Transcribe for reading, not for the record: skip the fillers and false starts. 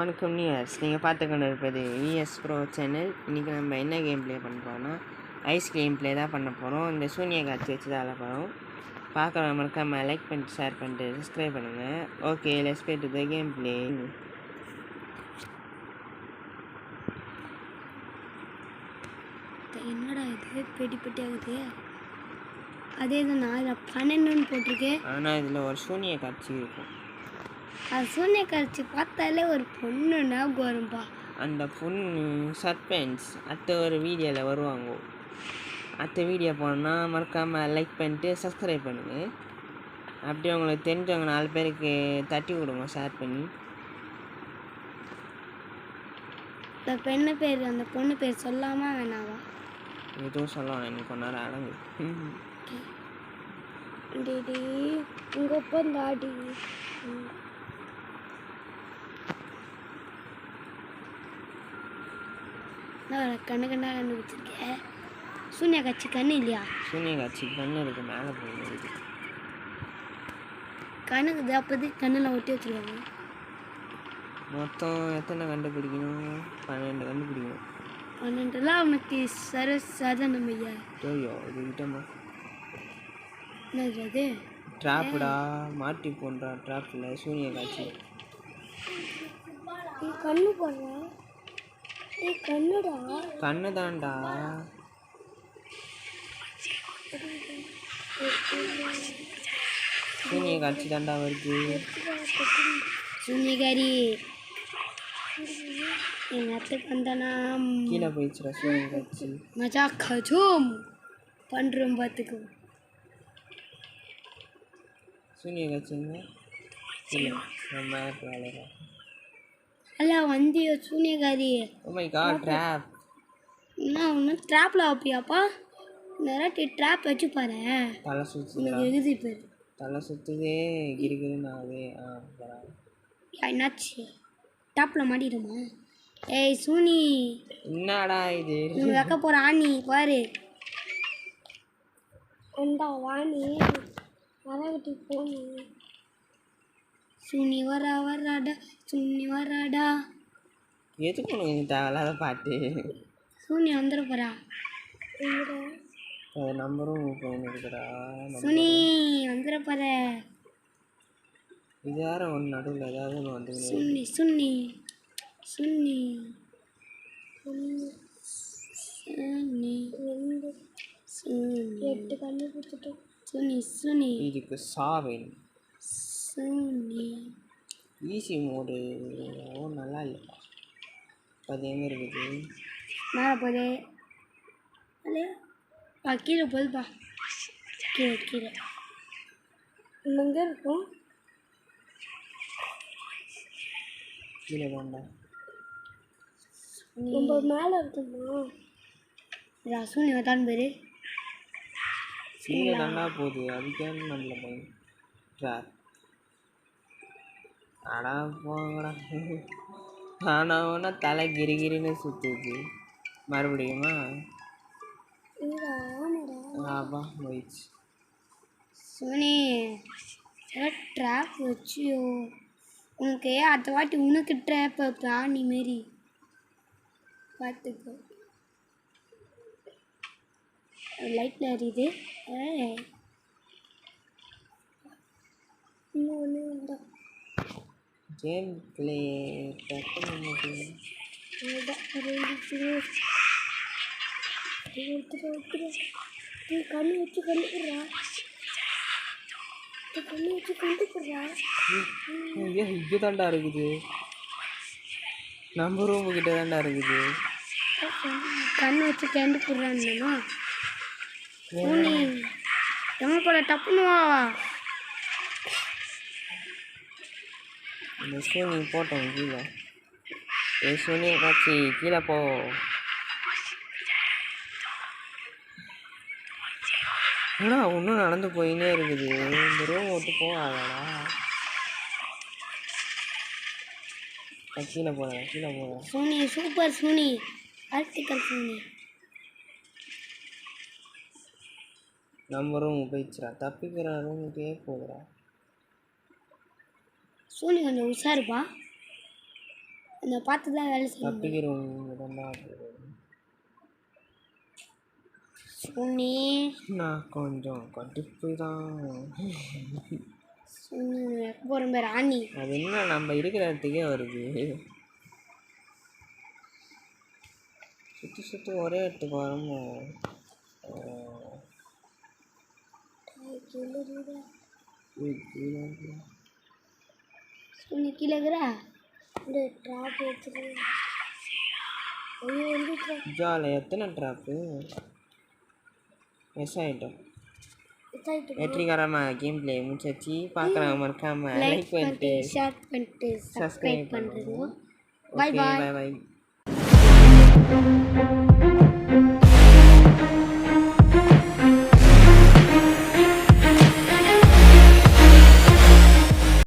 வணக்கம் நியூஸ். நீங்கள் பார்த்து கொண்டு இருப்பது விஎஸ் ப்ரோ சேனல். இன்றைக்கி நம்ம என்ன கேம் ப்ளே பண்ண போகிறோம்னா ஐஸ் கேம் ப்ளே தான் பண்ண போகிறோம். இந்த சூனிய காட்சி வச்சு தான் போகிறோம். பார்க்குறவங்க மறக்காமல் லைக் பண்ணிட்டு ஷேர் பண்ணிட்டு சப்ஸ்கிரைப் பண்ணுங்கள். Okay, let's get to the game play. என்னடா இது பெட்டி பெட்டி ஆகுது? அதே தான் நான் 12ன்னு போட்டிருக்கேன். ஆனால் இதில் ஒரு சூனிய காட்சி இருக்கும். அது சூனிய காட்சி பார்த்தாலே ஒரு பொண்ணு ஞாபகம் வரும்பா. அந்த பொண்ணு சஸ்பென்ஸ் அடுத்த ஒரு வீடியோவில் வருவாங்க. அடுத்த வீடியோ போனால் மறக்காமல் லைக் பண்ணிட்டு சப்ஸ்கிரைப் பண்ணுங்கள். அப்படியே உங்களுக்கு தெரிஞ்சவங்க 4 பேருக்கு தட்டி விடுங்க ஷேர் பண்ணி. அந்த பெண்ணு பேர் அந்த பொண்ணு பேர் சொல்லாமல் வேணாவா? எதுவும் சொல்லலாம், எனக்கு கொஞ்ச நேரம் அடங்கு. டேடி உங்கள் அப்பா டாடி கண்ணு கண்ணா கண்டுபிடிச்சிருக்கேன். சூன்யா காட்சி கண்ணு இல்லையா? சூனிய காட்சி கண்ணு இருக்குது, மேலே போகுது. கண்ணுக்குது அப்போது கண்ணில் ஒட்டி வச்சுருக்காங்க. மொத்தம் எத்தனை கண்டுபிடிக்கணும்? 12 கண்டுபிடிக்கணும். 12 அவனுக்கு சாதாரண ஐயா. ஐயோ, இது கிட்டமா என்னது அது? ட்ராப்புடா, மாட்டி போன்றா ட்ராப்பில் சூனிய காட்சி. கண்ணு போடுற கண்ணுடா, கண்ணு தான்டா. சூனிய காட்சி தான்டா வருது. சூனியகாரி எங்கள் அத்தைக்கு வந்தானா கீழே போயிடுச்சுடா சூனிய காட்சி. மஜா கஜூம் பண்ணுறோம் பார்த்துக்கோ. சூனிய காட்சிங்க இல்லை, நம்ம வேலையா அல்ல வந்தியோ சூனியகாரி. Oh my God, trap. என்ன ஒன்று ட்ராப்பில் வைப்பியாப்பா? நிறைய ட்ராப் வச்சு பாரு. தலை சுற்றுதா? உனக்கு எழுதி பேர் தலை சுற்றுதே, கிரிகிருனாவே. என்னாச்சு? டாப்பில் மாட்டிடுமா? ஏய் சூனி, என்னடா இது? நீ வைக்க போகிற ஆணி பாரு. அந்த வாணி வரவிட்டு போனி. சுனி வராடா, சுனி வராடா. எதுக்கு உனக்கு தேவையில்லாத பாட்டு? சுனி வந்துட போறா. அது நம்பரும் போயின்னு இருக்குடா. சுனி வந்துட போற. இது வேற ஒன்று நடுவில் ஏதாவது ஒன்று வந்து. சுனி சுனி சுனி சுனி 8 கண்ணு பிடிச்சிட்டோம். சுனி சுனி இதுக்கு சாவேன். சுனி ஈஸி மோடு நல்லா இல்லைப்பா. அது எங்கே இருக்குது? மேலே போதே கீழே போதுப்பா. கீழே கீழே எங்கே இருக்கும்? கீழே தாண்டா, ரொம்ப மேலே இருக்குமா? ரசூனி தான் பேர். கீழே தாண்டா போகுது, அதுக்கே நம்மள பையன் ட்ராப். அடா போங்கடா. ஆனால் தலை கிரிகிரின்னு சுற்றுது. மறுபடியுமா? ஆப்பா போயிடுச்சு. சுனி ட்ராப் வச்சியோ உனக்கு அடுத்த வாட்டி உனக்கு ட்ராப் பிராணி மாரி பார்த்துக்கோ. லைட்டில் எறியுது. இன்னொன்று உண்டா? கேம் ப்ளே டக்குன்னு கண்ணு வச்சு கண்டுபிடுறா. கண்ணு வச்சு கண்டுபிடுறா. இது தாண்டா இருக்குது, நம்ம ரூமு கிட்ட தாண்டா இருக்குது. கண்ணு வச்சு கண்டுபிடுறான்னா எங்கே போல டப்புன்னு வா. இந்த சூனி போட்டோம் கீழே. ஏ சூனிய காட்சி கீழே போ. ஏன்னா ஒன்றும் நடந்து போயின்னே இருக்குது. இந்த ரூம் விட்டு போகாதடா. கீழே போகிறேன், கீழே போகிறேன். சூனி சூப்பர் சூனி, ஆர்டிக்கல் சூனி. நம்ம ரூம் போயிடுச்சுடா, தப்பிக்கிற ரூமுக்கே போகுதுடா. சூனி கொஞ்சம் உஷாருப்பா. நான் பார்த்து தான் வேலை செய்யணும். தப்பிக்கிறோம். சுனி நான் கொஞ்சம் கடுப்பு தான். சுனி போகிறேன் பேர் ராணி. அது என்ன நம்ம இருக்கிற இடத்துக்கே வருது. சுற்றி ஒரே இடத்துக்கு வரணும். சுனி கீழே இருக்கிறா இந்த ட்ராப் எடுத்துட்டு ஜால எத்தனை ட்ராப்பு மிஸ் ஆகிட்டோம். வெற்றிகரமாக கேம் பிளே முடிச்சாச்சு. பார்க்குறவங்க மறக்காம லைக் பண்ணிட்டு ஷேர் பண்ணிட்டு சப்ஸ்கிரைப் பண்ணுறோம். பண்ணுறோம். பாய் பாய். பாய் பாய்.